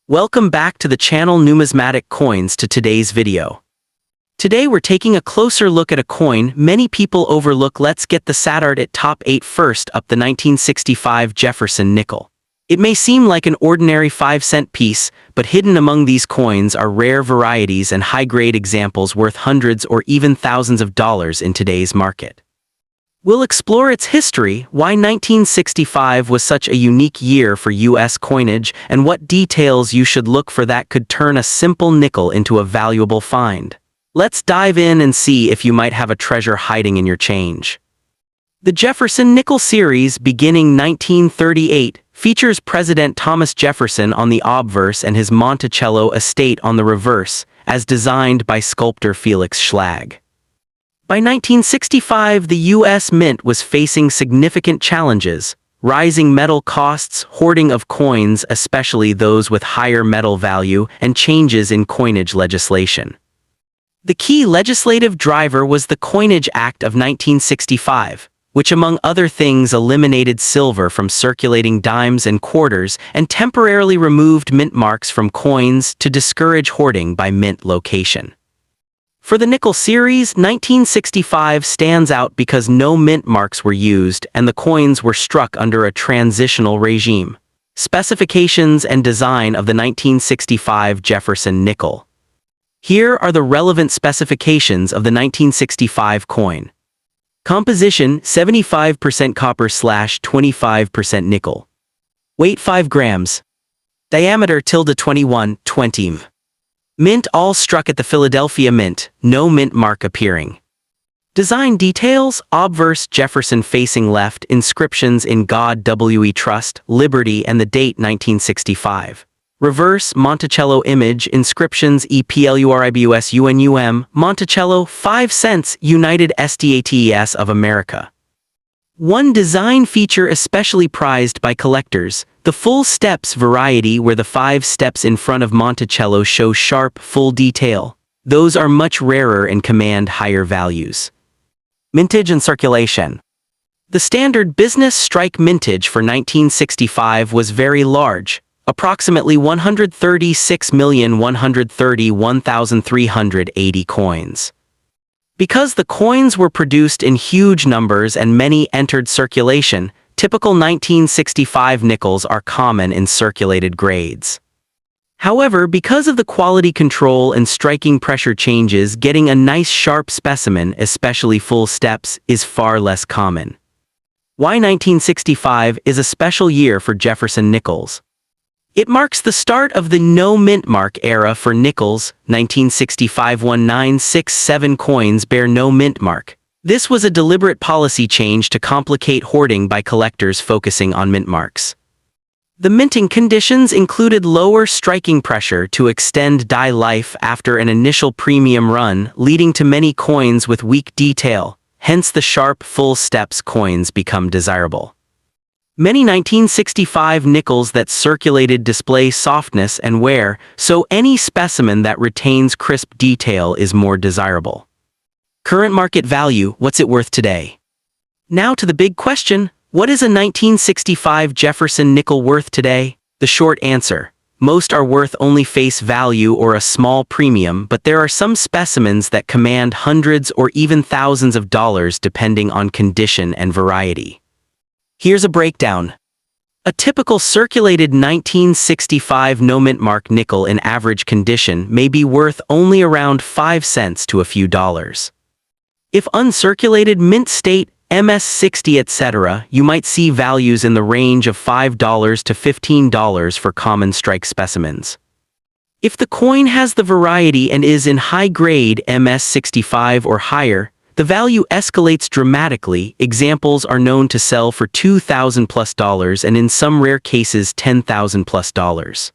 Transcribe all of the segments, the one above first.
Welcome back to the channel Numismatic Coins to today's video. Today we're taking a closer look at a coin many people overlook. Let's get the Satart at top 8 first up, the 1965 Jefferson nickel. It may seem like an ordinary 5-cent piece, but hidden among these coins are rare varieties and high-grade examples worth hundreds or even thousands of dollars in today's market. We'll explore its history, why 1965 was such a unique year for U.S. coinage, and what details you should look for that could turn a simple nickel into a valuable find. Let's dive in and see if you might have a treasure hiding in your change. The Jefferson Nickel series, beginning 1938, features President Thomas Jefferson on the obverse and his Monticello estate on the reverse, as designed by sculptor Felix Schlag. By 1965, the U.S. Mint was facing significant challenges: rising metal costs, hoarding of coins, especially those with higher metal value, and changes in coinage legislation. The key legislative driver was the Coinage Act of 1965, which among other things eliminated silver from circulating dimes and quarters and temporarily removed mint marks from coins to discourage hoarding by mint location. For the nickel series, 1965 stands out because no mint marks were used and the coins were struck under a transitional regime. Specifications and design of the 1965 Jefferson nickel. Here are the relevant specifications of the 1965 coin. Composition: 75% copper/25% nickel. Weight 5 grams. Diameter ~21 Mint all struck at the Philadelphia Mint, no mint mark appearing. Design details: obverse Jefferson facing left, inscriptions in God We Trust, Liberty and the date 1965. Reverse Monticello image, inscriptions EPLURIBUS UNUM, Monticello, 5 cents, United States of America. One design feature especially prized by collectors: the full steps variety, where the 5 steps in front of Monticello show sharp, full detail. Those are much rarer and command higher values. Mintage and circulation. The standard business strike mintage for 1965 was very large, approximately 136,131,380 coins. Because the coins were produced in huge numbers and many entered circulation, typical 1965 nickels are common in circulated grades. However, because of the quality control and striking pressure changes, getting a nice sharp specimen, especially full steps, is far less common. Why 1965 is a special year for Jefferson nickels. It marks the start of the no mint mark era for nickels. 1965 1967 coins bear no mint mark. This was a deliberate policy change to complicate hoarding by collectors focusing on mint marks. The minting conditions included lower striking pressure to extend die life after an initial premium run, leading to many coins with weak detail, hence the sharp full steps coins become desirable. Many 1965 nickels that circulated display softness and wear, so any specimen that retains crisp detail is more desirable. Current market value: what's it worth today? Now to the big question: what is a 1965 Jefferson nickel worth today? The short answer: most are worth only face value or a small premium, but there are some specimens that command hundreds or even thousands of dollars depending on condition and variety. Here's a breakdown. A typical circulated 1965 no mint mark nickel in average condition may be worth only around 5 cents to a few dollars. If uncirculated, mint state, MS60 etc., you might see values in the range of $5 to $15 for common strike specimens. If the coin has the variety and is in high grade MS65 or higher, the value escalates dramatically. Examples are known to sell for $2,000+ and in some rare cases $10,000+.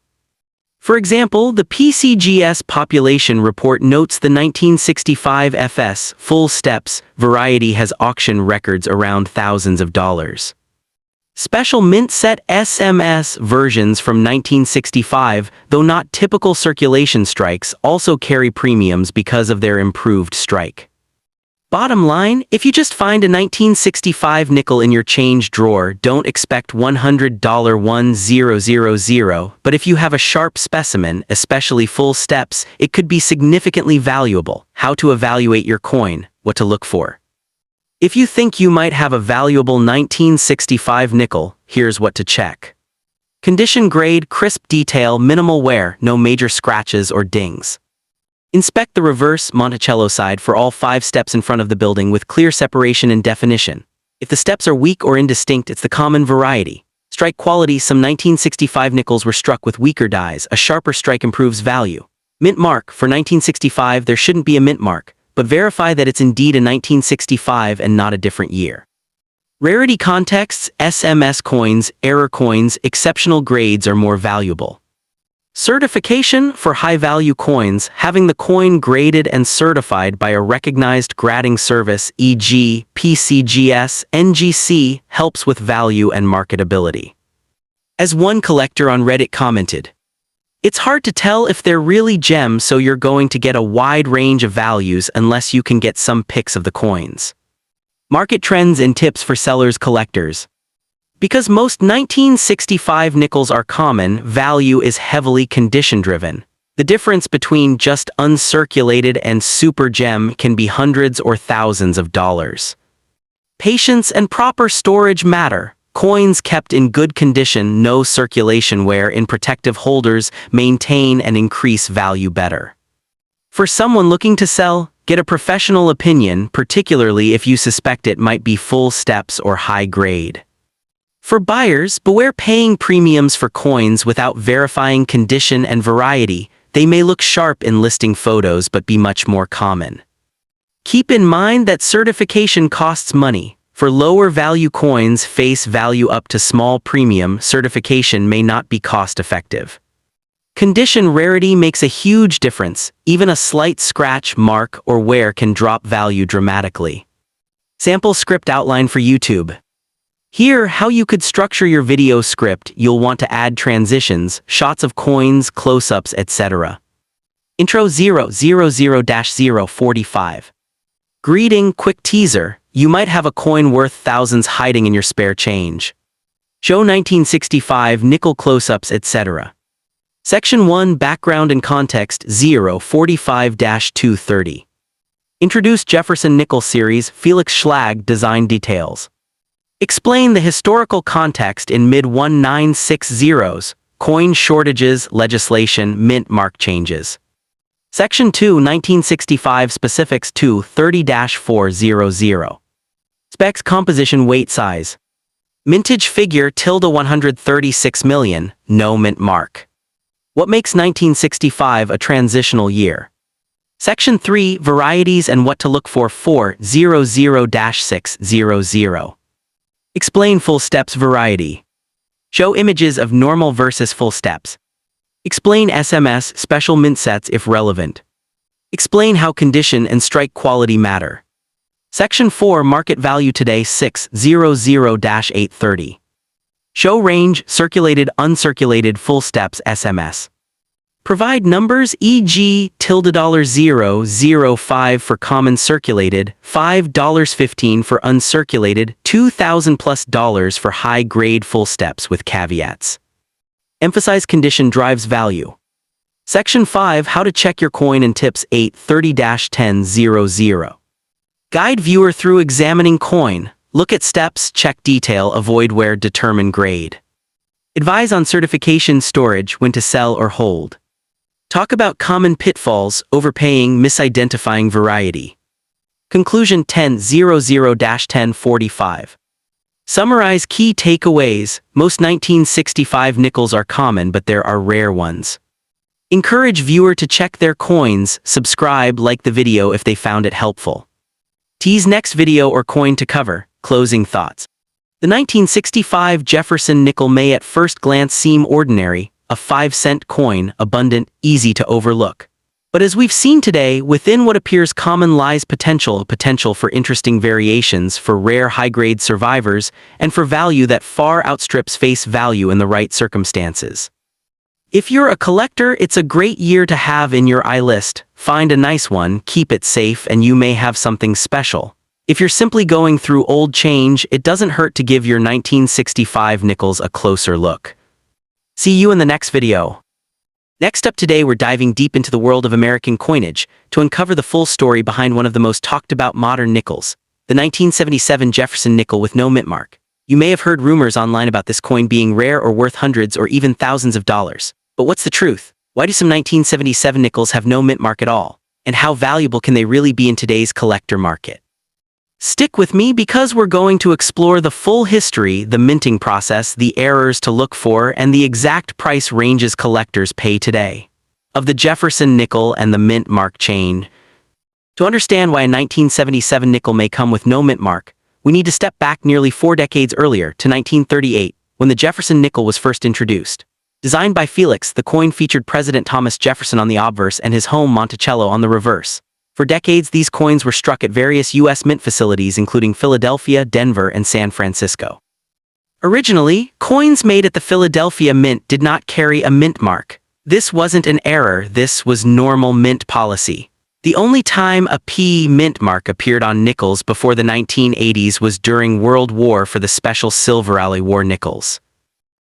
For example, the PCGS Population Report notes the 1965 FS full steps variety has auction records around thousands of dollars. Special mint set SMS versions from 1965, though not typical circulation strikes, also carry premiums because of their improved strike. Bottom line, if you just find a 1965 nickel in your change drawer, don't expect $100 but if you have a sharp specimen, especially full steps, it could be significantly valuable. How to evaluate your coin, what to look for. If you think you might have a valuable 1965 nickel, here's what to check. Condition: grade, crisp detail, minimal wear, no major scratches or dings. Inspect the reverse Monticello side for all 5 steps in front of the building with clear separation and definition. If the steps are weak or indistinct, it's the common variety. Strike quality: some 1965 nickels were struck with weaker dies. A sharper strike improves value. Mint mark: for 1965 there shouldn't be a mint mark, but verify that it's indeed a 1965 and not a different year. Rarity contexts: SMS coins, error coins, exceptional grades are more valuable. Certification: for high-value coins, having the coin graded and certified by a recognized grading service, e.g., PCGS, NGC, helps with value and marketability. As one collector on Reddit commented, "It's hard to tell if they're really gems, so you're going to get a wide range of values unless you can get some pics of the coins." Market trends and tips for sellers collectors. Because most 1965 nickels are common, value is heavily condition-driven. The difference between just uncirculated and super gem can be hundreds or thousands of dollars. Patience and proper storage matter. Coins kept in good condition, no circulation wear, in protective holders, maintain and increase value better. For someone looking to sell, get a professional opinion, particularly if you suspect it might be full steps or high grade. For buyers, beware paying premiums for coins without verifying condition and variety. They may look sharp in listing photos but be much more common. Keep in mind that certification costs money. For lower value coins, face value up to small premium, certification may not be cost effective. Condition: rarity makes a huge difference. Even a slight scratch, mark, or wear can drop value dramatically. Sample script outline for YouTube. Here, how you could structure your video script. You'll want to add transitions, shots of coins, close-ups, etc. Intro: 000-045. Greeting: quick teaser. You might have a coin worth thousands hiding in your spare change. Show 1965 nickel close-ups, etc. Section 1: background and context. 045-230. Introduce Jefferson Nickels series. Felix Schlag design details. Explain the historical context in mid-1960s, coin shortages, legislation, mint mark changes. Section 2: 1965 specifics. 230-400. Specs: composition, weight, size. Mintage figure: ~136 million, no mint mark. What makes 1965 a transitional year? Section 3: varieties and what to look for. 400-600. Explain full steps variety. Show images of normal versus full steps. Explain SMS special mint sets if relevant. Explain how condition and strike quality matter. Section 4: market value today. 600-830. Show range, circulated, uncirculated, full steps, SMS. Provide numbers, e.g., $0.005 for common circulated, $5.15 for uncirculated, $2,000+ for high-grade full steps with caveats. Emphasize condition drives value. Section 5: how to check your coin and tips. 830-1000. Guide viewer through examining coin. Look at steps, check detail, avoid wear, determine grade. Advise on certification, storage, when to sell or hold. Talk about common pitfalls, overpaying, misidentifying variety. Conclusion: 10:00-1045. Summarize key takeaways. Most 1965 nickels are common, but there are rare ones. Encourage viewer to check their coins, subscribe, like the video if they found it helpful. Tease next video or coin to cover. Closing thoughts. The 1965 Jefferson nickel may at first glance seem ordinary, a 5-cent coin, abundant, easy to overlook. But as we've seen today, within what appears common lies potential for interesting variations, for rare high-grade survivors, and for value that far outstrips face value in the right circumstances. If you're a collector, it's a great year to have in your list. Find a nice one, keep it safe, and you may have something special. If you're simply going through old change, it doesn't hurt to give your 1965 nickels a closer look. See you in the next video. Next up today, we're diving deep into the world of American coinage to uncover the full story behind one of the most talked about modern nickels, the 1977 Jefferson nickel with no mint mark. You may have heard rumors online about this coin being rare or worth hundreds or even thousands of dollars. But what's the truth? Why do some 1977 nickels have no mint mark at all? And how valuable can they really be in today's collector market? Stick with me because we're going to explore the full history, the minting process, the errors to look for, and the exact price ranges collectors pay today of the Jefferson nickel and the mint mark chain. To understand why a 1977 nickel may come with no mint mark, we need to step back nearly 4 decades earlier to 1938, when the Jefferson nickel was first introduced. Designed by Felix, the coin featured President Thomas Jefferson on the obverse and his home Monticello on the reverse. For decades, these coins were struck at various U.S. mint facilities including Philadelphia, Denver, and San Francisco. Originally, coins made at the Philadelphia Mint did not carry a mint mark. This wasn't an error, this was normal mint policy. The only time a P mint mark appeared on nickels before the 1980s was during World War for the special Silver Alley War nickels.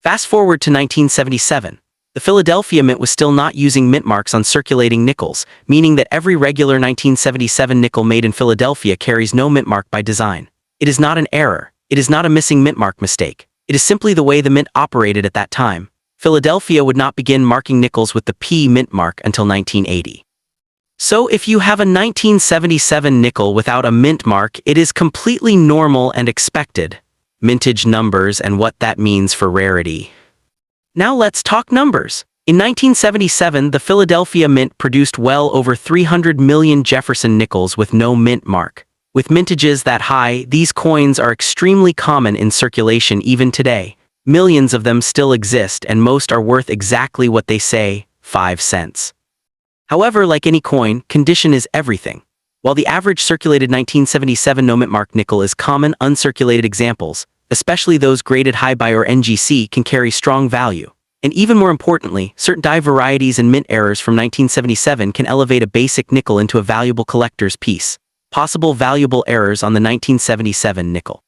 Fast forward to 1977. The Philadelphia Mint was still not using mint marks on circulating nickels, meaning that every regular 1977 nickel made in Philadelphia carries no mint mark by design. It is not an error. It is not a missing mint mark mistake. It is simply the way the mint operated at that time. Philadelphia would not begin marking nickels with the P mint mark until 1980. So if you have a 1977 nickel without a mint mark, it is completely normal and expected. Mintage numbers and what that means for rarity. Now let's talk numbers. In 1977, the Philadelphia Mint produced well over 300 million Jefferson nickels with no mint mark. With mintages that high, these coins are extremely common in circulation even today. Millions of them still exist and most are worth exactly what they say, 5 cents. However, like any coin, condition is everything. While the average circulated 1977 no mint mark nickel is common, uncirculated examples, especially those graded high by or NGC, can carry strong value. And even more importantly, certain die varieties and mint errors from 1977 can elevate a basic nickel into a valuable collector's piece. Possible valuable errors on the 1977 nickel.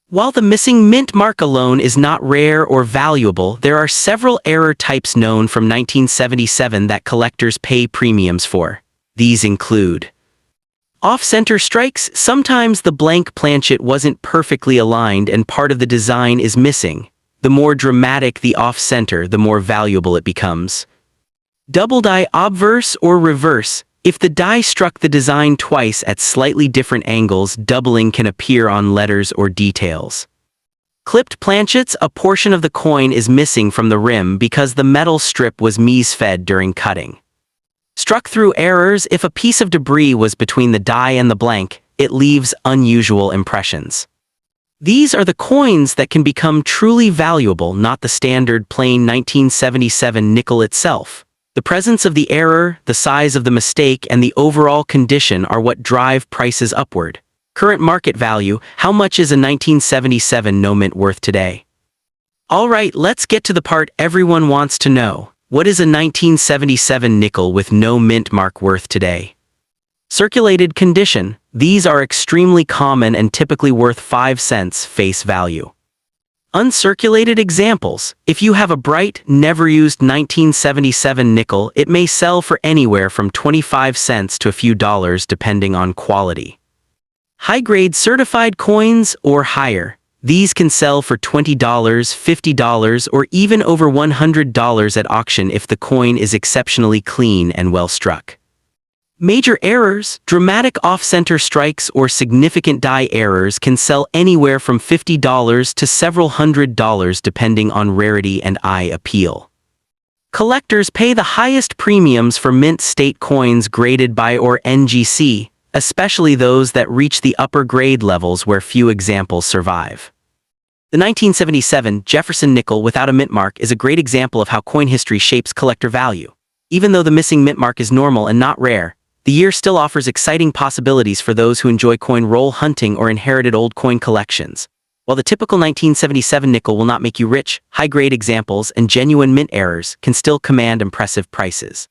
While the missing mint mark alone is not rare or valuable, there are several error types known from 1977 that collectors pay premiums for. These include off-center strikes. Sometimes the blank planchet wasn't perfectly aligned and part of the design is missing. The more dramatic the off-center, the more valuable it becomes. Double die obverse or reverse. If the die struck the design twice at slightly different angles, doubling can appear on letters or details. Clipped planchets. A portion of the coin is missing from the rim because the metal strip was mise-fed during cutting. Struck through errors. If a piece of debris was between the die and the blank, it leaves unusual impressions. These are the coins that can become truly valuable, not the standard plain 1977 nickel itself. The presence of the error, the size of the mistake, and the overall condition are what drive prices upward. Current market value. How much is a 1977 no mint worth today? Alright, let's get to the part everyone wants to know. What is a 1977 nickel with no mint mark worth today? Circulated condition. These are extremely common and typically worth 5 cents face value. Uncirculated examples. If you have a bright, never-used 1977 nickel, it may sell for anywhere from 25 cents to a few dollars depending on quality. High-grade certified coins or higher. These can sell for $20, $50, or even over $100 at auction if the coin is exceptionally clean and well struck. Major errors, dramatic off-center strikes or significant die errors can sell anywhere from $50 to several $100 depending on rarity and eye appeal. Collectors pay the highest premiums for mint state coins graded by or NGC, especially those that reach the upper grade levels where few examples survive. The 1977 Jefferson nickel without a mint mark is a great example of how coin history shapes collector value. Even though the missing mint mark is normal and not rare, the year still offers exciting possibilities for those who enjoy coin roll hunting or inherited old coin collections. While the typical 1977 nickel will not make you rich, high-grade examples and genuine mint errors can still command impressive prices.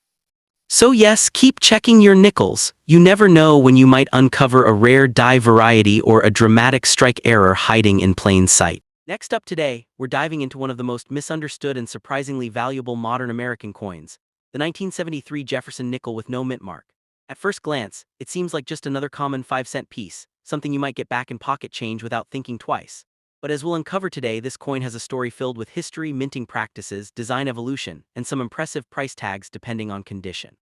So yes, keep checking your nickels. You never know when you might uncover a rare die variety or a dramatic strike error hiding in plain sight. Next up today, we're diving into one of the most misunderstood and surprisingly valuable modern American coins, the 1973 Jefferson nickel with no mint mark. At first glance, it seems like just another common 5-cent piece, something you might get back in pocket change without thinking twice. But as we'll uncover today, this coin has a story filled with history, minting practices, design evolution, and some impressive price tags depending on condition.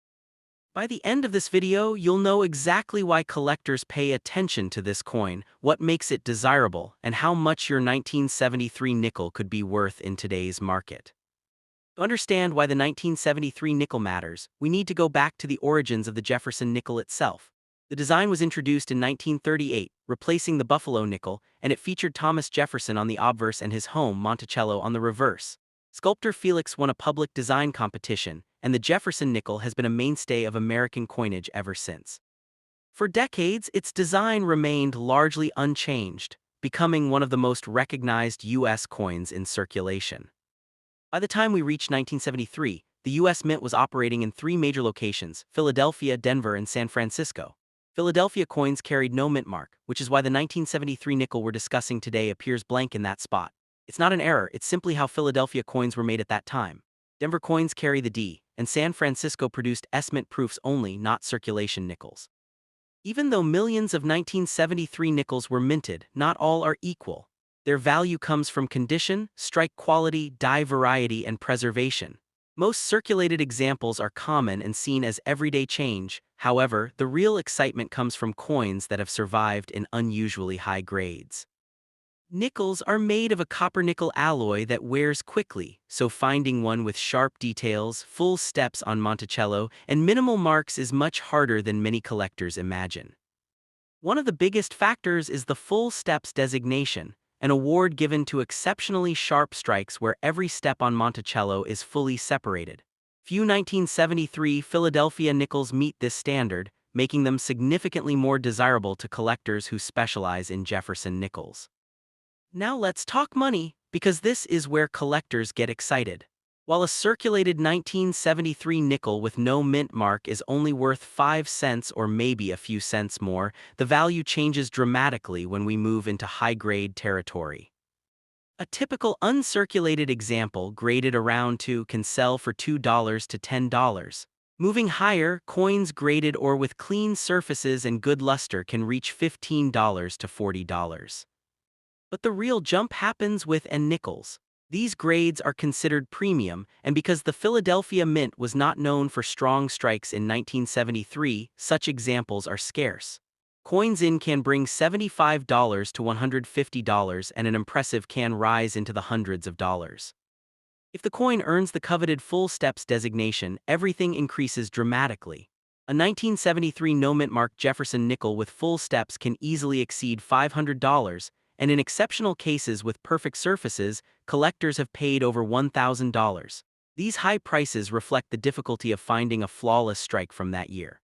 By the end of this video, you'll know exactly why collectors pay attention to this coin, what makes it desirable, and how much your 1973 nickel could be worth in today's market. To understand why the 1973 nickel matters, we need to go back to the origins of the Jefferson nickel itself. The design was introduced in 1938, replacing the Buffalo nickel, and it featured Thomas Jefferson on the obverse and his home, Monticello, on the reverse. Sculptor Felix won a public design competition, and the Jefferson nickel has been a mainstay of American coinage ever since. For decades, its design remained largely unchanged, becoming one of the most recognized U.S. coins in circulation. By the time we reached 1973, the U.S. Mint was operating in 3 major locations: Philadelphia, Denver, and San Francisco. Philadelphia coins carried no mint mark, which is why the 1973 nickel we're discussing today appears blank in that spot. It's not an error, it's simply how Philadelphia coins were made at that time. Denver coins carry the D, and San Francisco produced S-mint proofs only, not circulation nickels. Even though millions of 1973 nickels were minted, not all are equal. Their value comes from condition, strike quality, die variety, and preservation. Most circulated examples are common and seen as everyday change. However, the real excitement comes from coins that have survived in unusually high grades. Nickels are made of a copper-nickel alloy that wears quickly, so finding one with sharp details, full steps on Monticello, and minimal marks is much harder than many collectors imagine. One of the biggest factors is the full steps designation, an award given to exceptionally sharp strikes where every step on Monticello is fully separated. Few 1973 Philadelphia nickels meet this standard, making them significantly more desirable to collectors who specialize in Jefferson nickels. Now let's talk money, because this is where collectors get excited. While a circulated 1973 nickel with no mint mark is only worth 5 cents or maybe a few cents more, the value changes dramatically when we move into high-grade territory. A typical uncirculated example, graded around 2, can sell for $2 to $10. Moving higher, coins graded or with clean surfaces and good luster can reach $15 to $40. But the real jump happens with nickels. These grades are considered premium, and because the Philadelphia Mint was not known for strong strikes in 1973, such examples are scarce. Coins in can bring $75 to $150, and an impressive can rise into the hundreds of dollars. If the coin earns the coveted full steps designation, everything increases dramatically. A 1973 no-mint mark Jefferson nickel with full steps can easily exceed $500, and in exceptional cases with perfect surfaces, collectors have paid over $1,000. These high prices reflect the difficulty of finding a flawless strike from that year.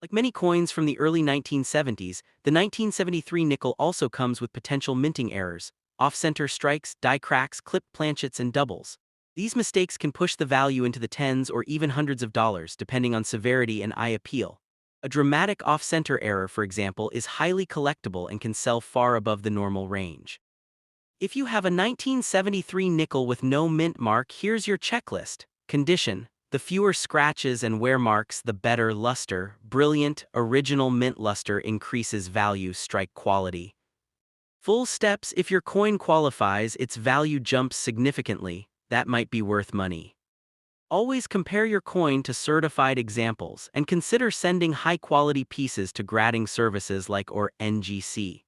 Like many coins from the early 1970s, the 1973 nickel also comes with potential minting errors: off-center strikes, die cracks, clipped planchets, and doubles. These mistakes can push the value into the tens or even hundreds of dollars, depending on severity and eye appeal. A dramatic off-center error, for example, is highly collectible and can sell far above the normal range. If you have a 1973 nickel with no mint mark, here's your checklist. Condition: the fewer scratches and wear marks, the better. Luster: brilliant, original mint luster increases value. Strike quality: full steps: if your coin qualifies, its value jumps significantly. That might be worth money. Always compare your coin to certified examples, and consider sending high-quality pieces to grading services like or NGC.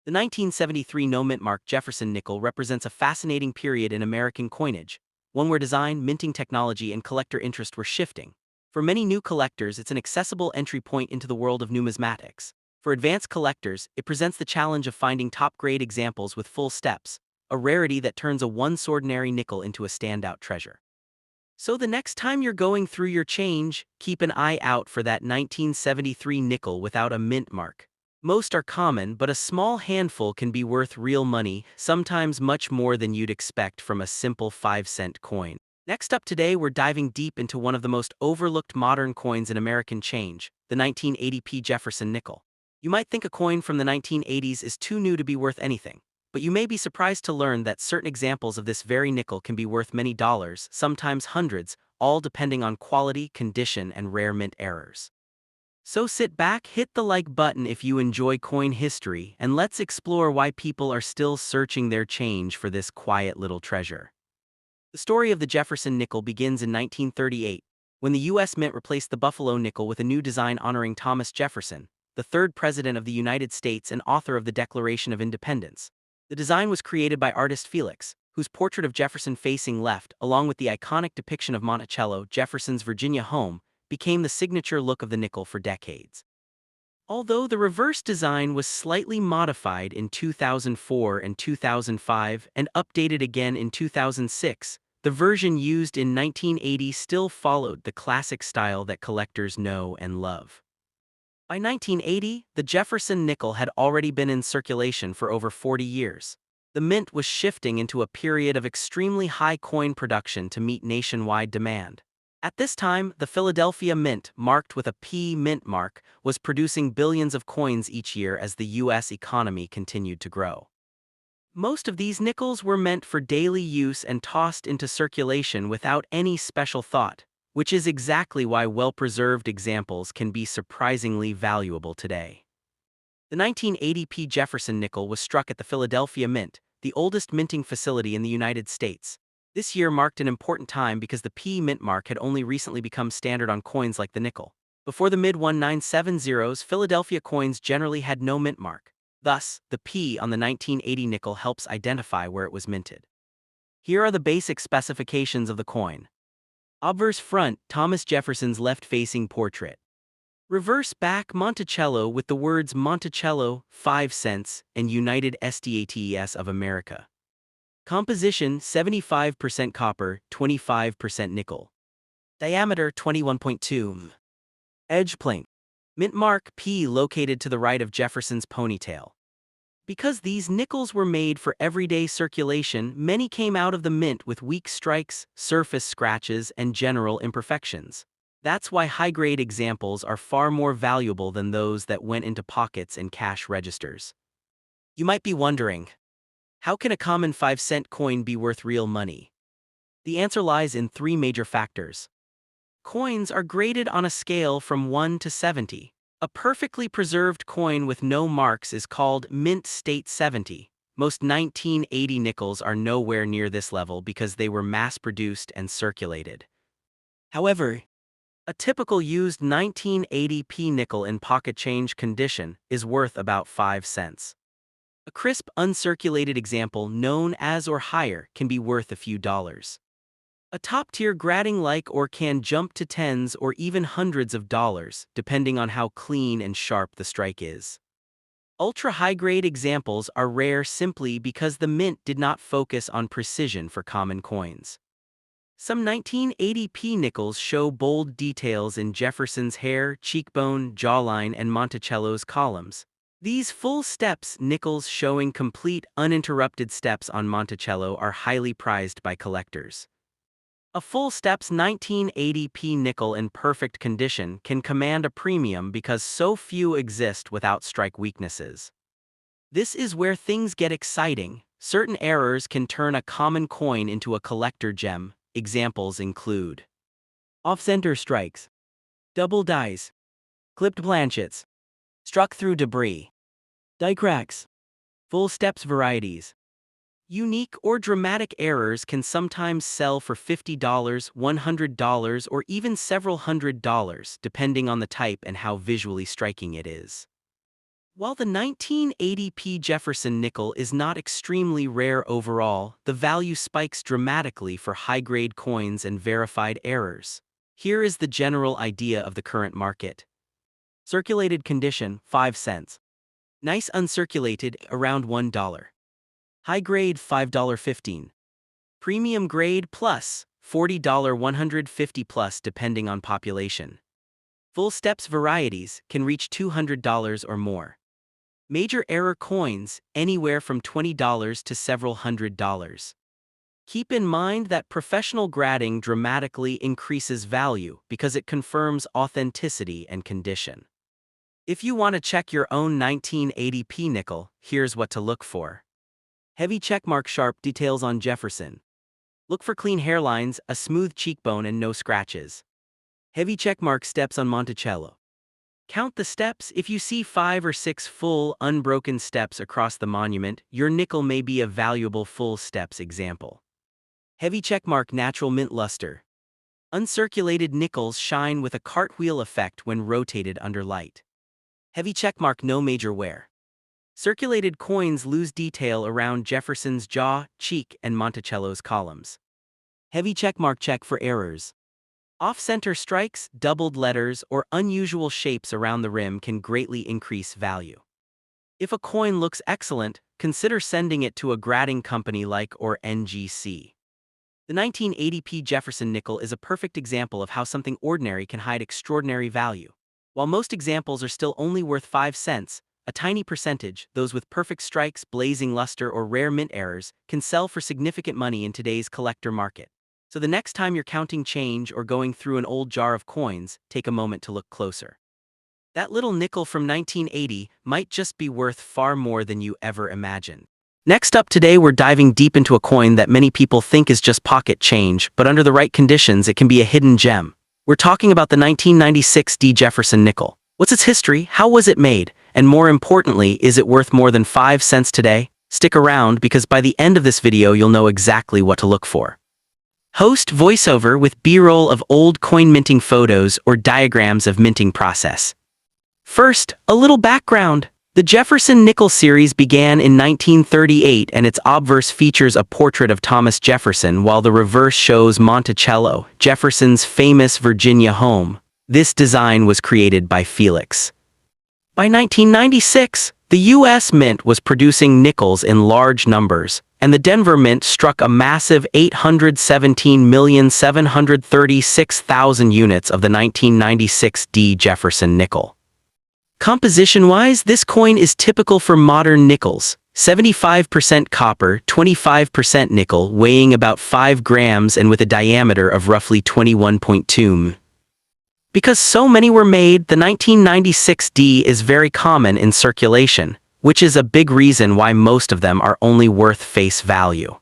The 1973 no-mint mark Jefferson nickel represents a fascinating period in American coinage, one where design, minting technology, and collector interest were shifting. For many new collectors, it's an accessible entry point into the world of numismatics. For advanced collectors, it presents the challenge of finding top-grade examples with full steps, a rarity that turns a once-ordinary nickel into a standout treasure. So the next time you're going through your change, keep an eye out for that 1973 nickel without a mint mark. Most are common, but a small handful can be worth real money, sometimes much more than you'd expect from a simple 5-cent coin. Next up today, we're diving deep into one of the most overlooked modern coins in American change, the 1980p Jefferson nickel. You might think a coin from the 1980s is too new to be worth anything, but you may be surprised to learn that certain examples of this very nickel can be worth many dollars, sometimes hundreds, all depending on quality, condition, and rare mint errors. So sit back, hit the like button if you enjoy coin history, and let's explore why people are still searching their change for this quiet little treasure. The story of the Jefferson nickel begins in 1938, when the U.S. Mint replaced the Buffalo nickel with a new design honoring Thomas Jefferson, the third President of the United States and author of the Declaration of Independence. The design was created by artist Felix, whose portrait of Jefferson facing left, along with the iconic depiction of Monticello, Jefferson's Virginia home, became the signature look of the nickel for decades. Although the reverse design was slightly modified in 2004 and 2005 and updated again in 2006, the version used in 1980 still followed the classic style that collectors know and love. By 1980, the Jefferson nickel had already been in circulation for over 40 years. The mint was shifting into a period of extremely high coin production to meet nationwide demand. At this time, the Philadelphia Mint, marked with a P mint mark, was producing billions of coins each year as the U.S. economy continued to grow. Most of these nickels were meant for daily use and tossed into circulation without any special thought, which is exactly why well-preserved examples can be surprisingly valuable today. The 1980p Jefferson nickel was struck at the Philadelphia Mint, the oldest minting facility in the United States. This year marked an important time because the P mint mark had only recently become standard on coins like the nickel. Before the mid-1970s, Philadelphia coins generally had no mint mark. Thus, the P on the 1980 nickel helps identify where it was minted. Here are the basic specifications of the coin. Obverse front, Thomas Jefferson's left-facing portrait. Reverse back, Monticello with the words Monticello, 5 cents, and United States of America. Composition 75% copper, 25% nickel. Diameter 21.2 mm. Edge plane. Mint mark P located to the right of Jefferson's ponytail. Because these nickels were made for everyday circulation, many came out of the mint with weak strikes, surface scratches, and general imperfections. That's why high-grade examples are far more valuable than those that went into pockets and cash registers. You might be wondering, how can a common 5-cent coin be worth real money? The answer lies in three major factors. Coins are graded on a scale from 1 to 70. A perfectly preserved coin with no marks is called mint state 70. Most 1980 nickels are nowhere near this level because they were mass-produced and circulated. However, a typical used 1980p nickel in pocket change condition is worth about 5 cents. A crisp, uncirculated example known as or higher can be worth a few dollars. A top-tier grading like or can jump to tens or even hundreds of dollars, depending on how clean and sharp the strike is. Ultra-high-grade examples are rare simply because the mint did not focus on precision for common coins. Some 1980p nickels show bold details in Jefferson's hair, cheekbone, jawline, and Monticello's columns. These full steps nickels showing complete, uninterrupted steps on Monticello are highly prized by collectors. A full steps 1980p nickel in perfect condition can command a premium because so few exist without strike weaknesses. This is where things get exciting. Certain errors can turn a common coin into a collector gem. Examples include off-center strikes, double dies, clipped planchets, struck through debris, die cracks, full steps varieties. Unique or dramatic errors can sometimes sell for $50, $100, or even several $100s, depending on the type and how visually striking it is. While the 1980p Jefferson nickel is not extremely rare overall, the value spikes dramatically for high-grade coins and verified errors. Here is the general idea of the current market. Circulated condition, 5 cents. Nice uncirculated, around $1. High grade, $5.15. Premium grade plus, $40, $150 plus depending on population. Full steps varieties can reach $200 or more. Major error coins, anywhere from $20 to several $100s. Keep in mind that professional grading dramatically increases value because it confirms authenticity and condition. If you want to check your own 1980p nickel, here's what to look for. Heavy checkmark, sharp details on Jefferson. Look for clean hairlines, a smooth cheekbone, and no scratches. Heavy checkmark steps on Monticello. Count the steps. If you see 5 or 6 full, unbroken steps across the monument, your nickel may be a valuable full steps example. Heavy checkmark, natural mint luster. Uncirculated nickels shine with a cartwheel effect when rotated under light. Heavy checkmark, no major wear. Circulated coins lose detail around Jefferson's jaw, cheek, and Monticello's columns. Heavy checkmark, check for errors. Off-center strikes, doubled letters, or unusual shapes around the rim can greatly increase value. If a coin looks excellent, consider sending it to a grading company like or NGC. The 1980p Jefferson nickel is a perfect example of how something ordinary can hide extraordinary value. While most examples are still only worth 5 cents, a tiny percentage, those with perfect strikes, blazing luster, or rare mint errors, can sell for significant money in today's collector market. So the next time you're counting change or going through an old jar of coins, take a moment to look closer. That little nickel from 1980 might just be worth far more than you ever imagined. Next up today, we're diving deep into a coin that many people think is just pocket change, but under the right conditions, it can be a hidden gem. We're talking about the 1996 D. Jefferson nickel. What's its history? How was it made? And more importantly, is it worth more than 5 cents today? Stick around because by the end of this video, you'll know exactly what to look for. Host voiceover with B-roll of old coin minting photos or diagrams of minting process. First, a little background. The Jefferson nickel series began in 1938 and its obverse features a portrait of Thomas Jefferson while the reverse shows Monticello, Jefferson's famous Virginia home. This design was created by Felix. By 1996, the U.S. Mint was producing nickels in large numbers, and the Denver Mint struck a massive 817,736,000 units of the 1996 D. Jefferson nickel. Composition-wise, this coin is typical for modern nickels, 75% copper, 25% nickel, weighing about 5 grams and with a diameter of roughly 21.2 m. Because so many were made, the 1996 D is very common in circulation, which is a big reason why most of them are only worth face value.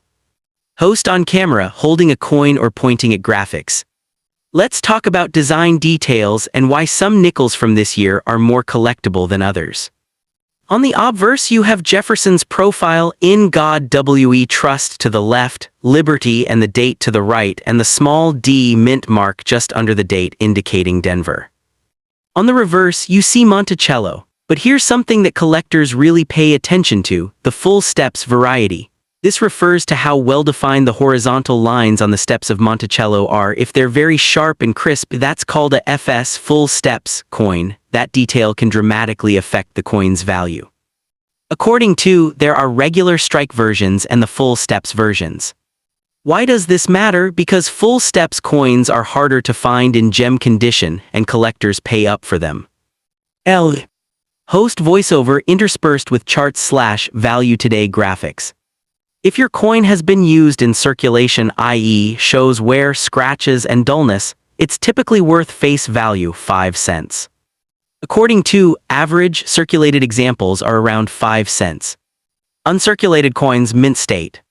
Host on camera holding a coin or pointing at graphics. Let's talk about design details and why some nickels from this year are more collectible than others. On the obverse, you have Jefferson's profile, "In God We Trust" to the left, Liberty and the date to the right, and the small D mint mark just under the date indicating Denver. On the reverse, you see Monticello. But here's something that collectors really pay attention to: the full steps variety. This refers to how well-defined the horizontal lines on the steps of Monticello are. If they're very sharp and crisp, that's called a FS full steps coin. That detail can dramatically affect the coin's value. According to, there are regular strike versions and the full steps versions. Why does this matter? Because full steps coins are harder to find in gem condition and collectors pay up for them. Host voiceover interspersed with charts/value today graphics. If your coin has been used in circulation, i.e. shows wear, scratches, and dullness, it's typically worth face value 5 cents. According to, average circulated examples are around 5 cents. Uncirculated coins, mint state.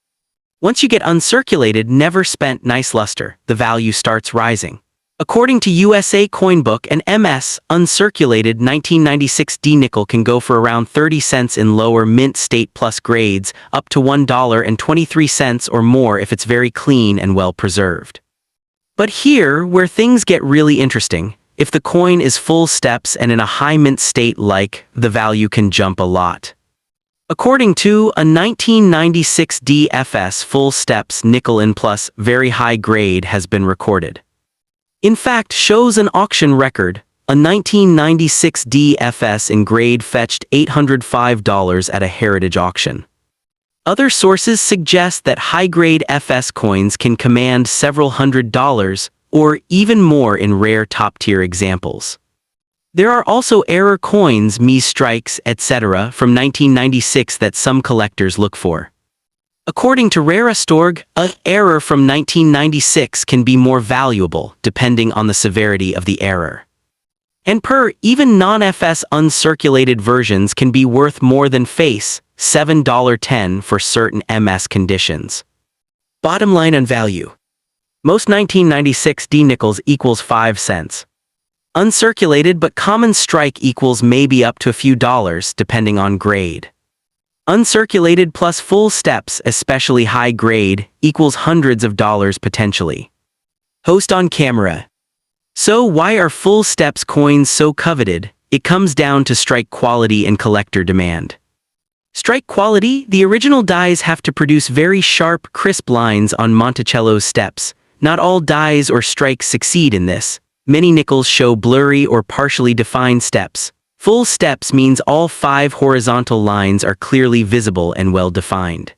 Once you get uncirculated, never spent, nice luster, the value starts rising. According to USA Coinbook and MS, uncirculated 1996 D nickel can go for around 30 cents in lower mint state plus grades, up to $1.23 or more if it's very clean and well preserved. But here, where things get really interesting, if the coin is full steps and in a high mint state, the value can jump a lot. According to, a 1996 DFS full steps nickel in plus, very high grade has been recorded. In fact, shows an auction record. A 1996 DFS in grade fetched $805 at a heritage auction. Other sources suggest that high-grade FS coins can command several $100s, or even more in rare top-tier examples. There are also error coins, Mies strikes, etc. from 1996 that some collectors look for. According to Rarastorg, an error from 1996 can be more valuable depending on the severity of the error. And even non-FS uncirculated versions can be worth more than face $7.10 for certain MS conditions. Bottom line on value. Most 1996 D nickels equals 5 cents. Uncirculated but common strike equals maybe up to a few dollars depending on grade. Uncirculated plus full steps, especially high grade, equals hundreds of dollars potentially. Host on camera. So why are full steps coins so coveted? It comes down to strike quality and collector demand. Strike quality: the original dies have to produce very sharp, crisp lines on Monticello's steps. Not all dies or strikes succeed in this. Many nickels show blurry or partially defined steps. Full steps means all 5 horizontal lines are clearly visible and well defined.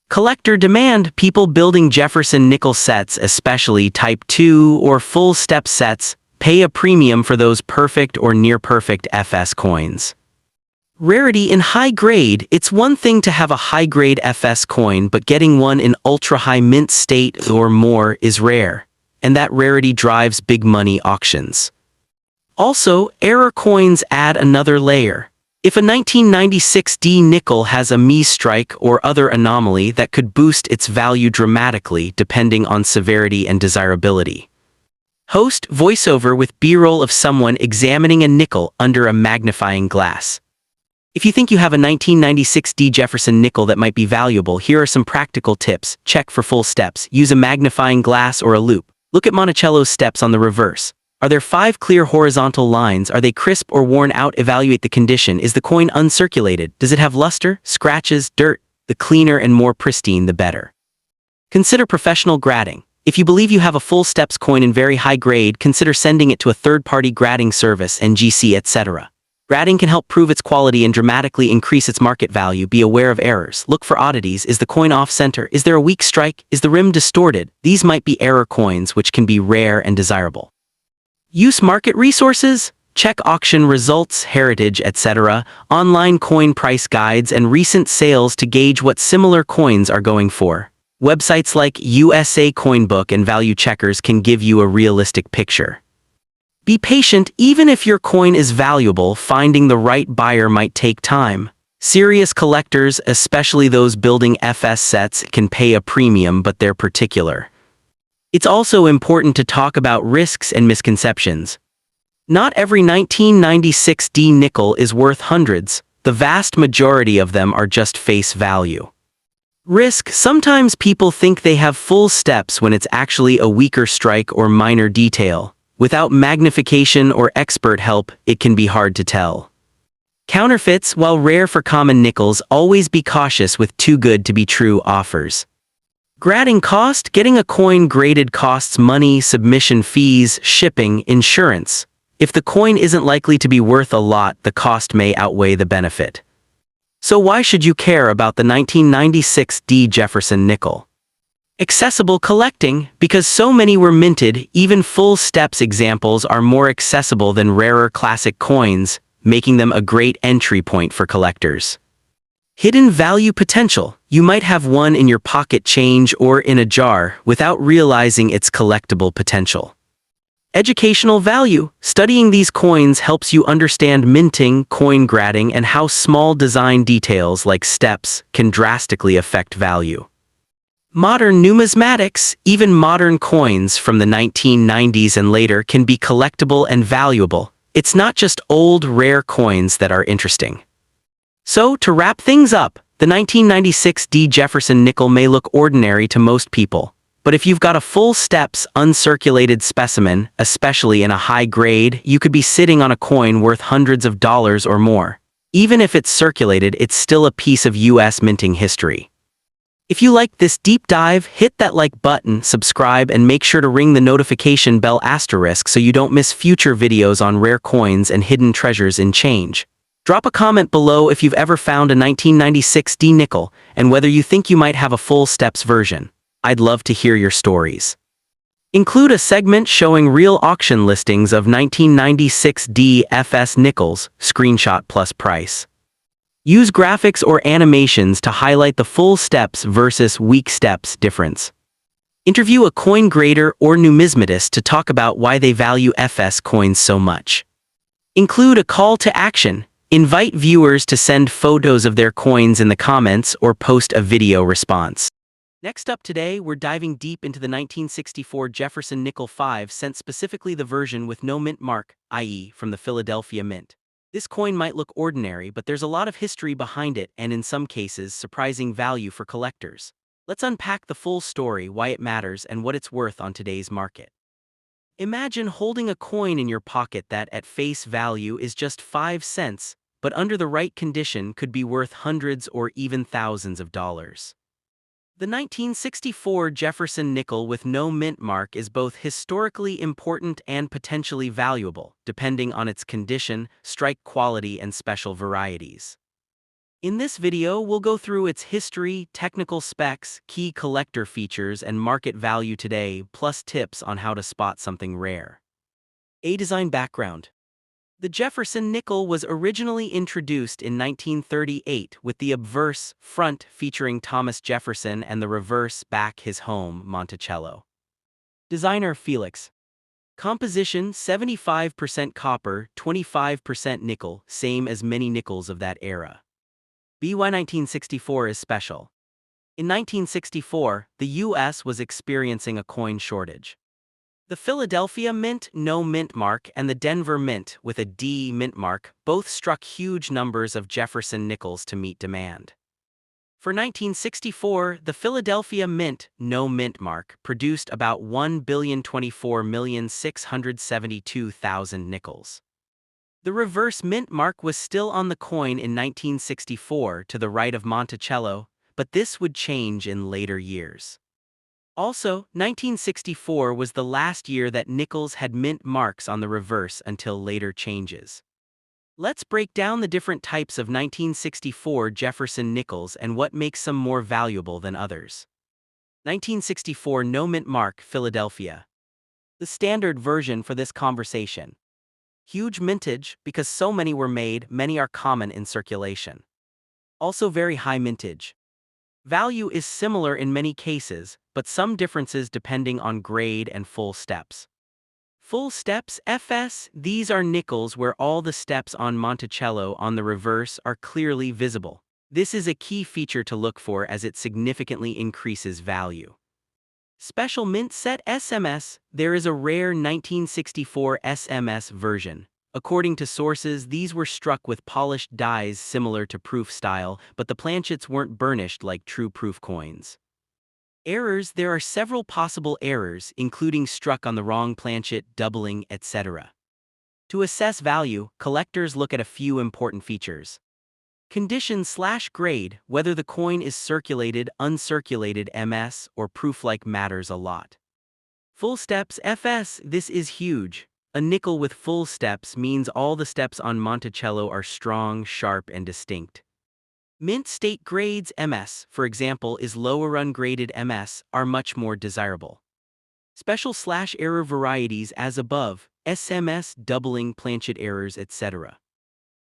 Collector demand: people building Jefferson nickel sets, especially Type 2 or full step sets, pay a premium for those perfect or near-perfect FS coins. Rarity in high grade: it's one thing to have a high-grade FS coin, but getting one in ultra-high mint state or more is rare, and that rarity drives big money auctions. Also, error coins add another layer. If a 1996 D nickel has a Mies strike or other anomaly, that could boost its value dramatically depending on severity and desirability. Host voiceover with B-roll of someone examining a nickel under a magnifying glass. If you think you have a 1996 D Jefferson nickel that might be valuable, here are some practical tips. Check for full steps. Use a magnifying glass or a loupe. Look at Monticello's steps on the reverse. Are there 5 clear horizontal lines? Are they crisp or worn out? Evaluate the condition. Is the coin uncirculated? Does it have luster, scratches, dirt? The cleaner and more pristine, the better. Consider professional grading. If you believe you have a full steps coin in very high grade, consider sending it to a third-party grading service, NGC, etc. Grading can help prove its quality and dramatically increase its market value. Be aware of errors. Look for oddities. Is the coin off-center? Is there a weak strike? Is the rim distorted? These might be error coins, which can be rare and desirable. Use market resources. Check auction results, heritage, etc., online coin price guides, and recent sales to gauge what similar coins are going for. Websites like USA Coinbook and Value Checkers can give you a realistic picture. Be patient. Even if your coin is valuable, finding the right buyer might take time. Serious collectors, especially those building FS sets, can pay a premium, but they're particular. It's also important to talk about risks and misconceptions. Not every 1996 D nickel is worth hundreds. The vast majority of them are just face value. Risk: sometimes people think they have full steps when it's actually a weaker strike or minor detail. Without magnification or expert help, it can be hard to tell. Counterfeits: while rare for common nickels, always be cautious with too good to be true offers. Grading cost: getting a coin graded costs money, submission fees, shipping, insurance. If the coin isn't likely to be worth a lot, the cost may outweigh the benefit. So why should you care about the 1996 D Jefferson nickel? Accessible collecting: because so many were minted, even full steps examples are more accessible than rarer classic coins, making them a great entry point for collectors. Hidden value potential: you might have one in your pocket change or in a jar without realizing its collectible potential. Educational value: studying these coins helps you understand minting, coin grading, and how small design details like steps can drastically affect value. Modern numismatics: even modern coins from the 1990s and later can be collectible and valuable. It's not just old, rare coins that are interesting. So, to wrap things up, the 1996 D Jefferson nickel may look ordinary to most people, but if you've got a full steps, uncirculated specimen, especially in a high grade, you could be sitting on a coin worth hundreds of dollars or more. Even if it's circulated, it's still a piece of US minting history. If you liked this deep dive, hit that like button, subscribe, and make sure to ring the notification bell asterisk so you don't miss future videos on rare coins and hidden treasures in change. Drop a comment below if you've ever found a 1996 D nickel and whether you think you might have a full steps version. I'd love to hear your stories. Include a segment showing real auction listings of 1996 DFS Nickels, screenshot plus price. Use graphics or animations to highlight the full steps versus weak steps difference. Interview a coin grader or numismatist to talk about why they value FS coins so much. Include a call to action. Invite viewers to send photos of their coins in the comments or post a video response. Next up today, we're diving deep into the 1964 Jefferson Nickel 5 cent, specifically the version with no mint mark, i.e. from the Philadelphia Mint. This coin might look ordinary, but there's a lot of history behind it and in some cases, surprising value for collectors. Let's unpack the full story, why it matters, and what it's worth on today's market. Imagine holding a coin in your pocket that at face value is just 5 cents, but under the right condition could be worth hundreds or even thousands of dollars. The 1964 Jefferson nickel with no mint mark is both historically important and potentially valuable, depending on its condition, strike quality, and special varieties. In this video, we'll go through its history, technical specs, key collector features, and market value today, plus tips on how to spot something rare. A design background. The Jefferson nickel was originally introduced in 1938 with the obverse front featuring Thomas Jefferson and the reverse back his home, Monticello. Designer Felix. Composition 75% copper, 25% nickel, same as many nickels of that era. BY 1964 is special. In 1964, the U.S. was experiencing a coin shortage. The Philadelphia Mint, no mint mark, and the Denver Mint, with a D mint mark, both struck huge numbers of Jefferson nickels to meet demand. For 1964, the Philadelphia Mint, no mint mark, produced about 1,024,672,000 nickels. The reverse mint mark was still on the coin in 1964 to the right of Monticello, but this would change in later years. Also, 1964 was the last year that nickels had mint marks on the reverse until later changes. Let's break down the different types of 1964 Jefferson nickels and what makes some more valuable than others. 1964 no mint mark, Philadelphia. The standard version for this conversation. Huge mintage, because so many were made, many are common in circulation. Also very high mintage. Value is similar in many cases, but some differences depending on grade and full steps. Full steps, FS, these are nickels where all the steps on Monticello on the reverse are clearly visible. This is a key feature to look for as it significantly increases value. Special mint set SMS, there is a rare 1964 SMS version. According to sources, these were struck with polished dies similar to proof style, but the planchets weren't burnished like true proof coins. Errors, there are several possible errors, including struck on the wrong planchet, doubling, etc. To assess value, collectors look at a few important features. Condition/grade, whether the coin is circulated, uncirculated MS, or proof-like matters a lot. Full steps FS, this is huge. A nickel with full steps means all the steps on Monticello are strong, sharp, and distinct. Mint state grades MS, for example, is lower ungraded MS, are much more desirable. Special/error varieties as above, SMS, doubling, planchet errors, etc.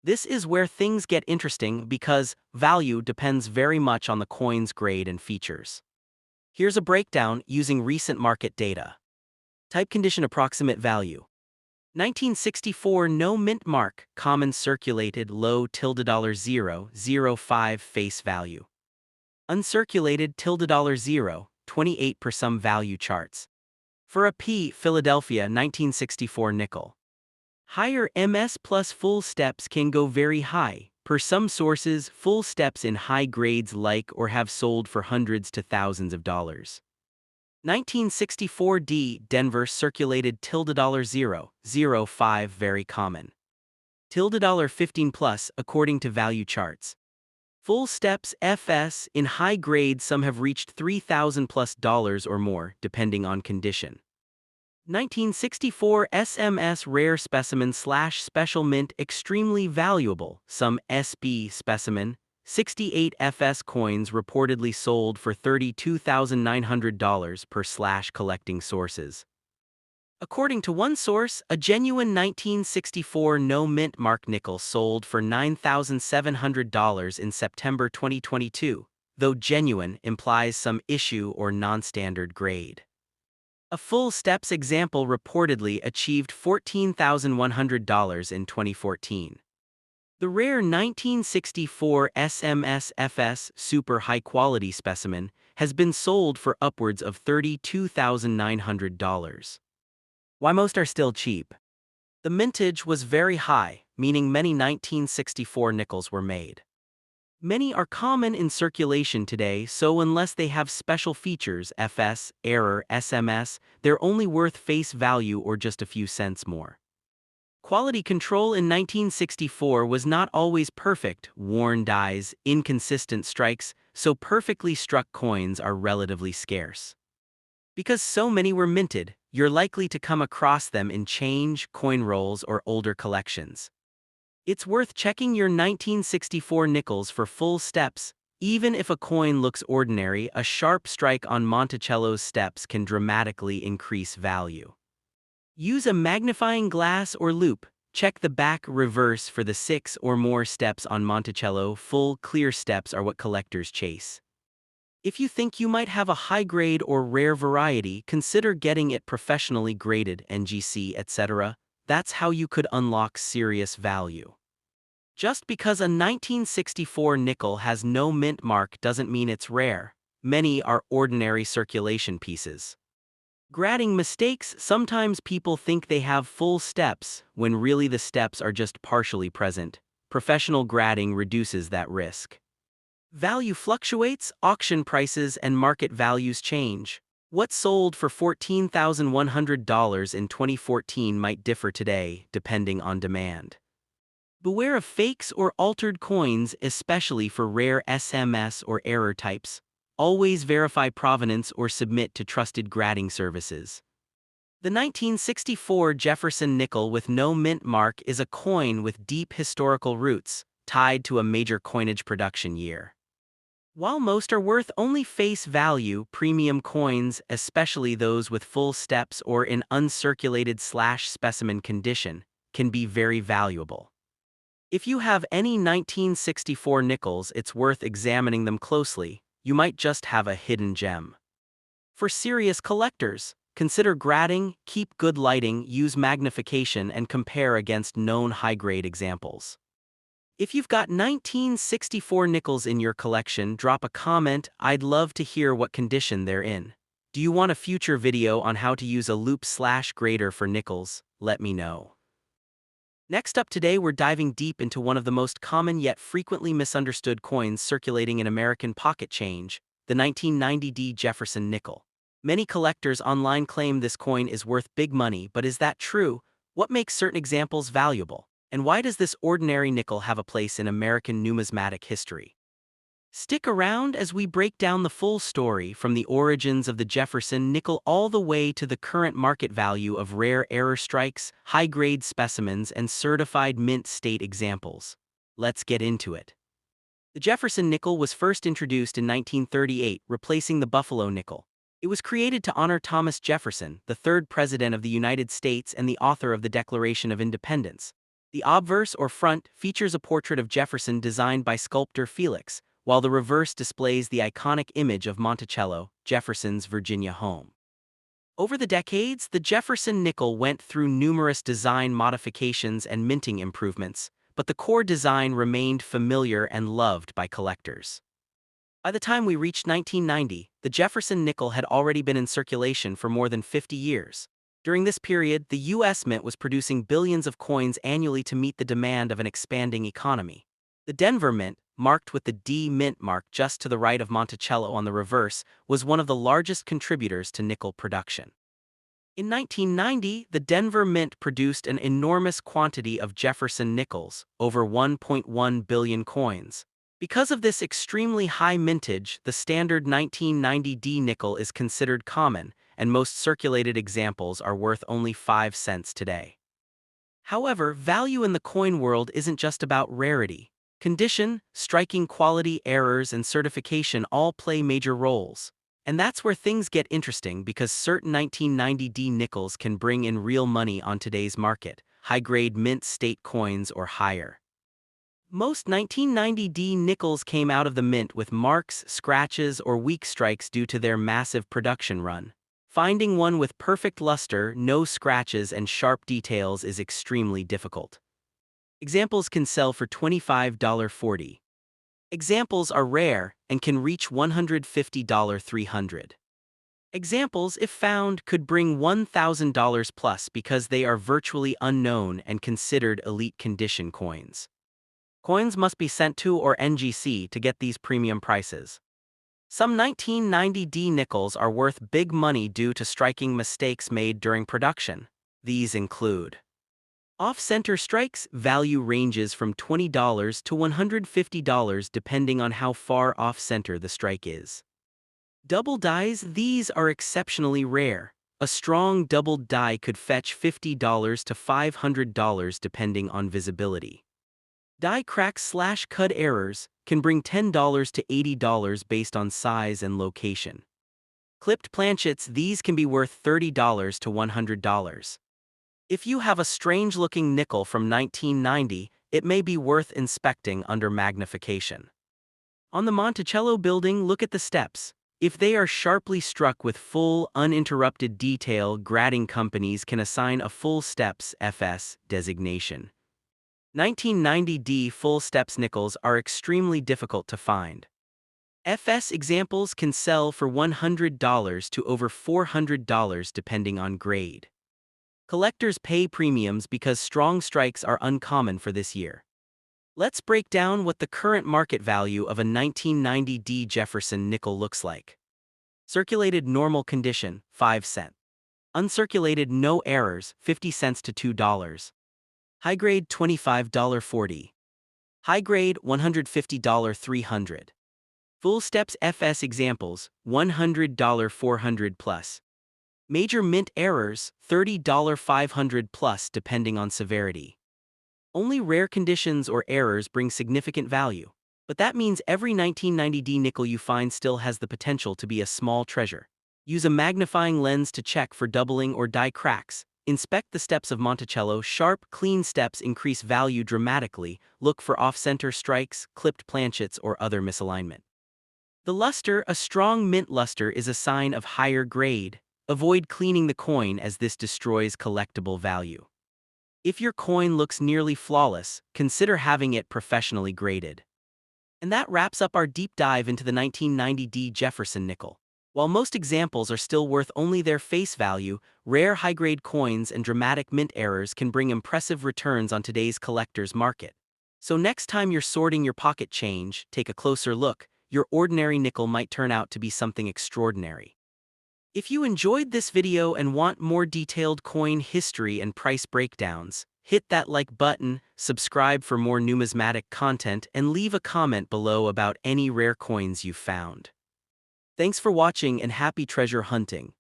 This is where things get interesting because value depends very much on the coin's grade and features. Here's a breakdown using recent market data. Type condition approximate value. 1964 no mint mark, common circulated low $0.05 face value. Uncirculated $0.0, 28 per some value charts. For a P, Philadelphia 1964 nickel. Higher MS plus full steps can go very high. Per some sources, full steps in high grades like or have sold for hundreds to thousands of dollars. 1964 D Denver circulated $0.005 very common. $15 plus according to value charts. Full steps FS in high grades some have reached $3,000 plus or more depending on condition. 1964 SMS rare specimen/special mint extremely valuable, some SB specimen, 68 FS coins reportedly sold for $32,900 per collecting sources. According to one source, a genuine 1964 no-mint mark nickel sold for $9,700 in September 2022, though genuine implies some issue or non-standard grade. A full steps example reportedly achieved $14,100 in 2014. The rare 1964 SMSFS super high-quality specimen has been sold for upwards of $32,900. Why most are still cheap? The mintage was very high, meaning many 1964 nickels were made. Many are common in circulation today, so unless they have special features FS, error, SMS, they're only worth face value or just a few cents more. Quality control in 1964 was not always perfect, worn dies, inconsistent strikes, so perfectly struck coins are relatively scarce. Because so many were minted, you're likely to come across them in change, coin rolls, or older collections. It's worth checking your 1964 nickels for full steps. Even if a coin looks ordinary, a sharp strike on Monticello's steps can dramatically increase value. Use a magnifying glass or loupe. Check the back reverse for the 6 or more steps on Monticello. Full, clear steps are what collectors chase. If you think you might have a high-grade or rare variety, consider getting it professionally graded, NGC, etc. That's how you could unlock serious value. Just because a 1964 nickel has no mint mark doesn't mean it's rare. Many are ordinary circulation pieces. Grading mistakes. Sometimes people think they have full steps, when really the steps are just partially present. Professional grading reduces that risk. Value fluctuates, auction prices and market values change. What sold for $14,100 in 2014 might differ today, depending on demand. Beware of fakes or altered coins, especially for rare SMS or error types. Always verify provenance or submit to trusted grading services. The 1964 Jefferson nickel with no mint mark is a coin with deep historical roots, tied to a major coinage production year. While most are worth only face value, premium coins, especially those with full steps or in uncirculated specimen condition, can be very valuable. If you have any 1964 nickels, it's worth examining them closely. You might just have a hidden gem. For serious collectors, consider grading, keep good lighting, use magnification, and compare against known high-grade examples. If you've got 1964 nickels in your collection, drop a comment. I'd love to hear what condition they're in. Do you want a future video on how to use a loupe/grader for nickels? Let me know. Next up today, we're diving deep into one of the most common yet frequently misunderstood coins circulating in American pocket change, the 1990 Jefferson nickel. Many collectors online claim this coin is worth big money, but is that true? What makes certain examples valuable? And why does this ordinary nickel have a place in American numismatic history? Stick around as we break down the full story from the origins of the Jefferson nickel all the way to the current market value of rare error strikes, high-grade specimens, and certified mint state examples. Let's get into it. The Jefferson nickel was first introduced in 1938, replacing the Buffalo nickel. It was created to honor Thomas Jefferson, the third president of the United States and the author of the Declaration of Independence. The obverse or front features a portrait of Jefferson designed by sculptor Felix, while the reverse displays the iconic image of Monticello, Jefferson's Virginia home. Over the decades, the Jefferson nickel went through numerous design modifications and minting improvements, but the core design remained familiar and loved by collectors. By the time we reached 1990, the Jefferson nickel had already been in circulation for more than 50 years. During this period, the U.S. Mint was producing billions of coins annually to meet the demand of an expanding economy. The Denver Mint, marked with the D mint mark just to the right of Monticello on the reverse, was one of the largest contributors to nickel production. In 1990, the Denver Mint produced an enormous quantity of Jefferson nickels, over 1.1 billion coins. Because of this extremely high mintage, the standard 1990 D nickel is considered common, and most circulated examples are worth only 5 cents today. However, value in the coin world isn't just about rarity. Condition, striking quality, errors, and certification all play major roles. And that's where things get interesting because certain 1990D nickels can bring in real money on today's market, high-grade mint state coins or higher. Most 1990D nickels came out of the mint with marks, scratches, or weak strikes due to their massive production run. Finding one with perfect luster, no scratches, and sharp details is extremely difficult. Examples can sell for $25.40. Examples are rare and can reach $150-300. Examples, if found, could bring $1,000 plus because they are virtually unknown and considered elite condition coins. Coins must be sent to or NGC to get these premium prices. Some 1990D nickels are worth big money due to striking mistakes made during production. These include off-center strikes. Value ranges from $20 to $150 depending on how far off-center the strike is. Double dies. These are exceptionally rare. A strong doubled die could fetch $50 to $500 depending on visibility. Die cracks/cud errors can bring $10 to $80 based on size and location. Clipped planchets. These can be worth $30 to $100. If you have a strange-looking nickel from 1990, it may be worth inspecting under magnification. On the Monticello building, look at the steps. If they are sharply struck with full, uninterrupted detail, grading companies can assign a full steps FS designation. 1990D full steps nickels are extremely difficult to find. FS examples can sell for $100 to over $400 depending on grade. Collectors pay premiums because strong strikes are uncommon for this year. Let's break down what the current market value of a 1990D Jefferson nickel looks like. Circulated normal condition, 5 cents. Uncirculated no errors, 50 cents to $2. High grade $25.40. High grade $150-300. Full steps FS examples, $100-400 plus. Major mint errors, $30-500 plus depending on severity. Only rare conditions or errors bring significant value, but that means every 1990D nickel you find still has the potential to be a small treasure. Use a magnifying lens to check for doubling or die cracks. Inspect the steps of Monticello. Sharp, clean steps increase value dramatically. Look for off-center strikes, clipped planchets, or other misalignment. The luster. A strong mint luster is a sign of higher grade. Avoid cleaning the coin as this destroys collectible value. If your coin looks nearly flawless, consider having it professionally graded. And that wraps up our deep dive into the 1990D Jefferson nickel. While most examples are still worth only their face value, rare high-grade coins and dramatic mint errors can bring impressive returns on today's collector's market. So next time you're sorting your pocket change, take a closer look. Your ordinary nickel might turn out to be something extraordinary. If you enjoyed this video and want more detailed coin history and price breakdowns, hit that like button, subscribe for more numismatic content, and leave a comment below about any rare coins you've found. Thanks for watching and happy treasure hunting.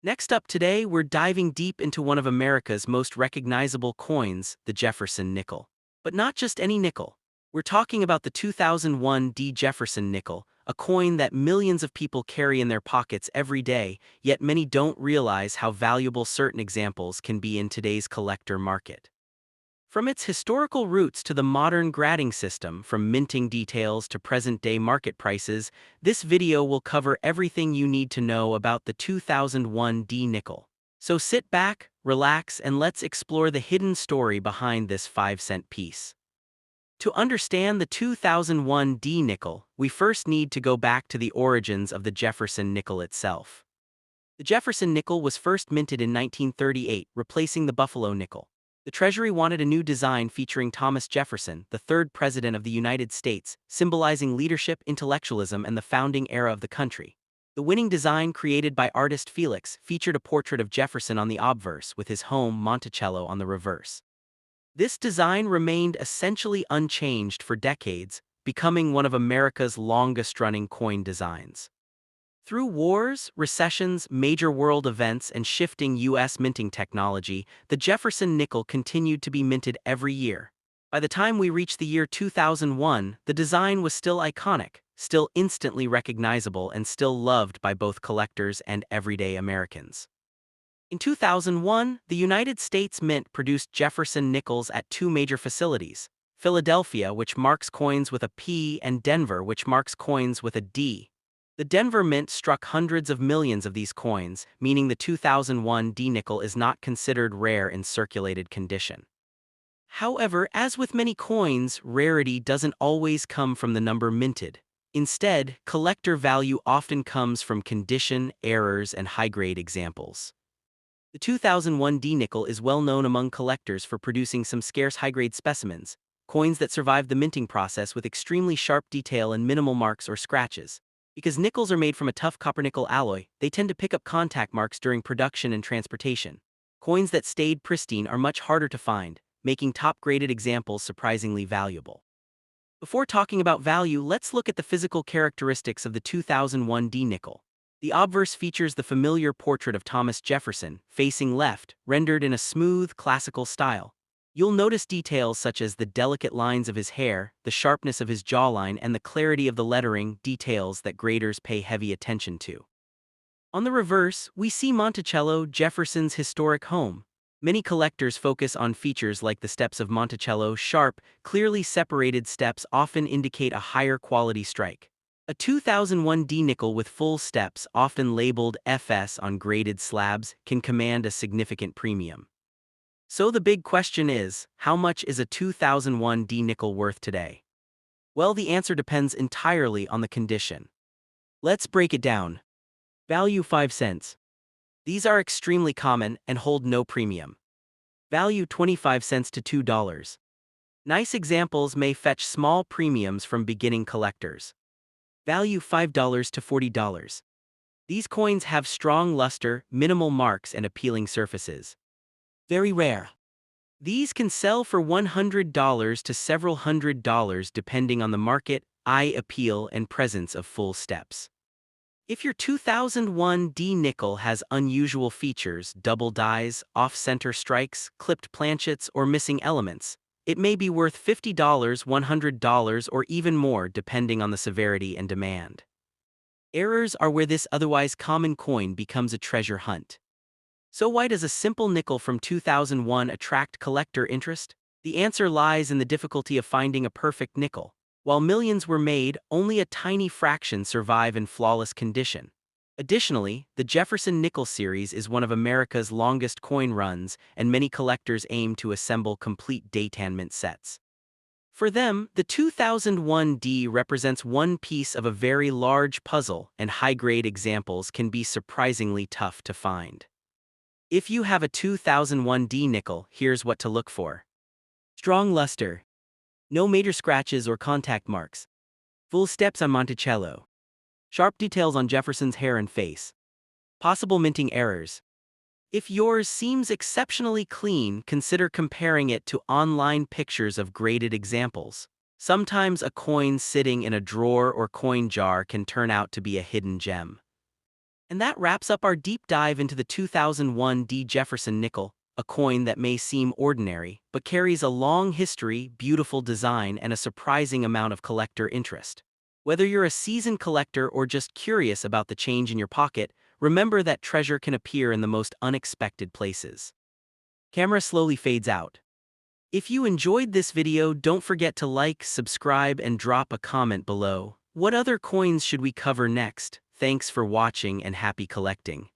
Next up today, we're diving deep into one of America's most recognizable coins, the Jefferson nickel. But not just any nickel. We're talking about the 2001 D. Jefferson nickel, a coin that millions of people carry in their pockets every day, yet many don't realize how valuable certain examples can be in today's collector market. From its historical roots to the modern grading system, from minting details to present-day market prices, this video will cover everything you need to know about the 2001 D nickel. So sit back, relax, and let's explore the hidden story behind this 5-cent piece. To understand the 2001 D nickel, we first need to go back to the origins of the Jefferson nickel itself. The Jefferson nickel was first minted in 1938, replacing the Buffalo nickel. The Treasury wanted a new design featuring Thomas Jefferson, the third president of the United States, symbolizing leadership, intellectualism, and the founding era of the country. The winning design, created by artist Felix, featured a portrait of Jefferson on the obverse with his home, Monticello, on the reverse. This design remained essentially unchanged for decades, becoming one of America's longest-running coin designs. Through wars, recessions, major world events, and shifting U.S. minting technology, the Jefferson nickel continued to be minted every year. By the time we reached the year 2001, the design was still iconic, still instantly recognizable, and still loved by both collectors and everyday Americans. In 2001, the United States Mint produced Jefferson nickels at two major facilities: Philadelphia, which marks coins with a P, and Denver, which marks coins with a D. The Denver Mint struck hundreds of millions of these coins, meaning the 2001 D nickel is not considered rare in circulated condition. However, as with many coins, rarity doesn't always come from the number minted. Instead, collector value often comes from condition, errors, and high-grade examples. The 2001 D nickel is well known among collectors for producing some scarce high-grade specimens, coins that survived the minting process with extremely sharp detail and minimal marks or scratches. Because nickels are made from a tough copper-nickel alloy, they tend to pick up contact marks during production and transportation. Coins that stayed pristine are much harder to find, making top-graded examples surprisingly valuable. Before talking about value, let's look at the physical characteristics of the 2001 D nickel. The obverse features the familiar portrait of Thomas Jefferson, facing left, rendered in a smooth, classical style. You'll notice details such as the delicate lines of his hair, the sharpness of his jawline, and the clarity of the lettering, details that graders pay heavy attention to. On the reverse, we see Monticello, Jefferson's historic home. Many collectors focus on features like the steps of Monticello. Sharp, clearly separated steps often indicate a higher quality strike. A 2001 D nickel with full steps, often labeled FS on graded slabs, can command a significant premium. So the big question is, how much is a 2001 D nickel worth today? Well, the answer depends entirely on the condition. Let's break it down. Value: 5 cents. These are extremely common and hold no premium. Value: 25 cents to $2. Nice examples may fetch small premiums from beginning collectors. Value: $5 to $40. These coins have strong luster, minimal marks, and appealing surfaces. Very rare. These can sell for $100 to several $100s depending on the market, eye appeal, and presence of full steps. If your 2001 D nickel has unusual features, double dies, off-center strikes, clipped planchets, or missing elements, it may be worth $50, $100, or even more depending on the severity and demand. Errors are where this otherwise common coin becomes a treasure hunt. So why does a simple nickel from 2001 attract collector interest? The answer lies in the difficulty of finding a perfect nickel. While millions were made, only a tiny fraction survive in flawless condition. Additionally, the Jefferson Nickel series is one of America's longest coin runs, and many collectors aim to assemble complete date-and mint sets. For them, the 2001 D represents one piece of a very large puzzle, and high-grade examples can be surprisingly tough to find. If you have a 2001 D nickel, here's what to look for. Strong luster. No major scratches or contact marks. Full steps on Monticello. Sharp details on Jefferson's hair and face. Possible minting errors. If yours seems exceptionally clean, consider comparing it to online pictures of graded examples. Sometimes a coin sitting in a drawer or coin jar can turn out to be a hidden gem. And that wraps up our deep dive into the 2001 D Jefferson Nickel, a coin that may seem ordinary, but carries a long history, beautiful design, and a surprising amount of collector interest. Whether you're a seasoned collector or just curious about the change in your pocket, remember that treasure can appear in the most unexpected places. Camera slowly fades out. If you enjoyed this video, don't forget to like, subscribe, and drop a comment below. What other coins should we cover next? Thanks for watching and happy collecting.